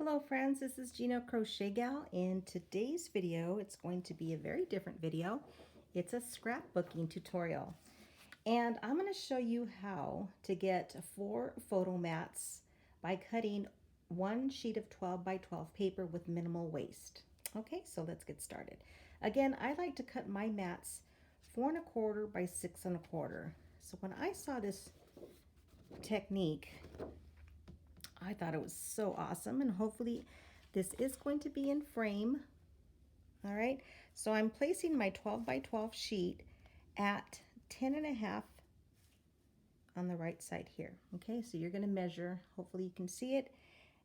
Hello friends, this is Gina Crochet Gal. In today's video, it's going to be a very different video. It's a scrapbooking tutorial. And I'm going to show you how to get 4 photo mats by cutting one sheet of 12 by 12 paper with minimal waste. Okay, so let's get started. Again, I like to cut my mats 4 1/4 by 6 1/4. So when I saw this technique, I thought it was so awesome, and hopefully this is going to be in frame. All right, so I'm placing my 12 by 12 sheet at 10 1/2 on the right side here. Okay, so you're going to measure, hopefully you can see it,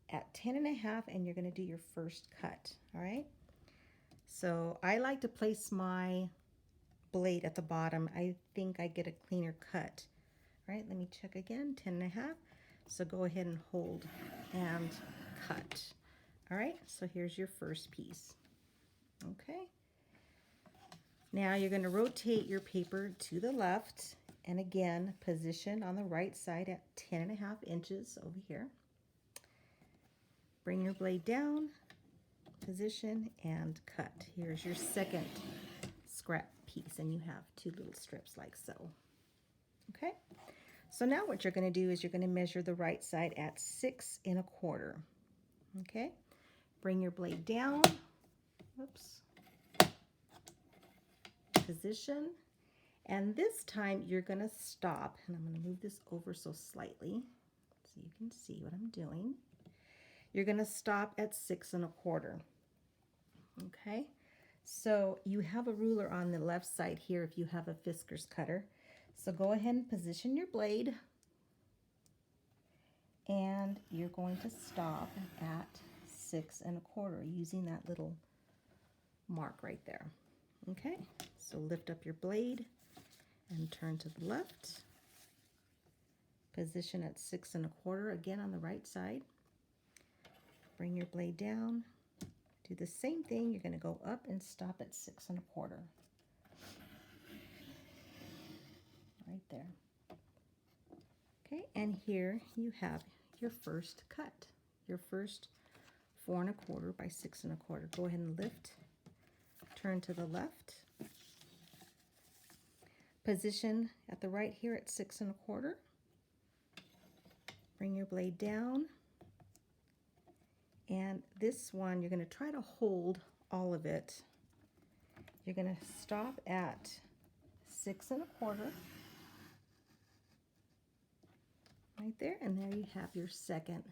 at 10 1/2, and you're going to do your first cut. All right, so I like to place my blade at the bottom. I think I get a cleaner cut. All right, let me check again, 10 1/2. So go ahead and hold and cut. All right, so here's your first piece. Okay. Now you're going to rotate your paper to the left, and again, position on the right side at 10 1/2 inches over here. Bring your blade down, position, and cut. Here's your second scrap piece, and you have 2 little strips like so. Okay. So now what you're going to do is you're going to measure the right side at 6 1/4. Okay, bring your blade down, whoops, position, and this time you're going to stop, and I'm going to move this over so slightly so you can see what I'm doing. You're going to stop at 6 1/4. Okay, so you have a ruler on the left side here if you have a Fiskars cutter. So go ahead and position your blade, and you're going to stop at 6 1/4 using that little mark right there. Okay, so lift up your blade and turn to the left. Position at 6 1/4 again on the right side. Bring your blade down. Do the same thing. You're going to go up and stop at 6 1/4. Right there. Okay, and here you have your first cut, your first 4 1/4 by 6 1/4. Go ahead and lift, turn to the left, position at the right here at 6 1/4. Bring your blade down, and this one you're going to try to hold all of it. You're going to stop at 6 1/4. Right there, and there you have your second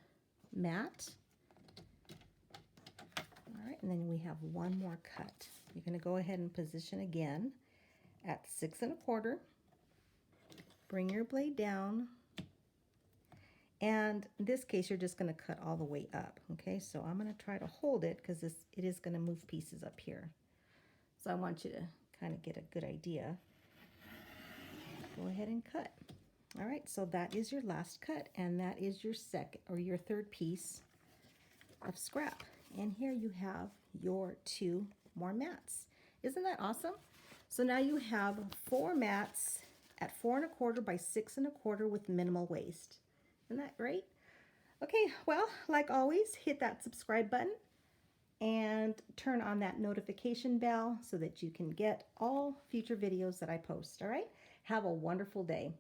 mat. All right, and then we have one more cut. You're going to go ahead and position again at 6 1/4. Bring your blade down, and in this case you're just going to cut all the way up. Okay, so I'm going to try to hold it because it is going to move pieces up here. So I want you to kind of get a good idea. Go ahead and cut. All right, so that is your last cut, and that is your second or your third piece of scrap. And here you have your 2 more mats. Isn't that awesome? So now you have 4 mats at 4 1/4 by 6 1/4 with minimal waste. Isn't that great? Okay, well, like always, hit that subscribe button and turn on that notification bell so that you can get all future videos that I post. All right, have a wonderful day.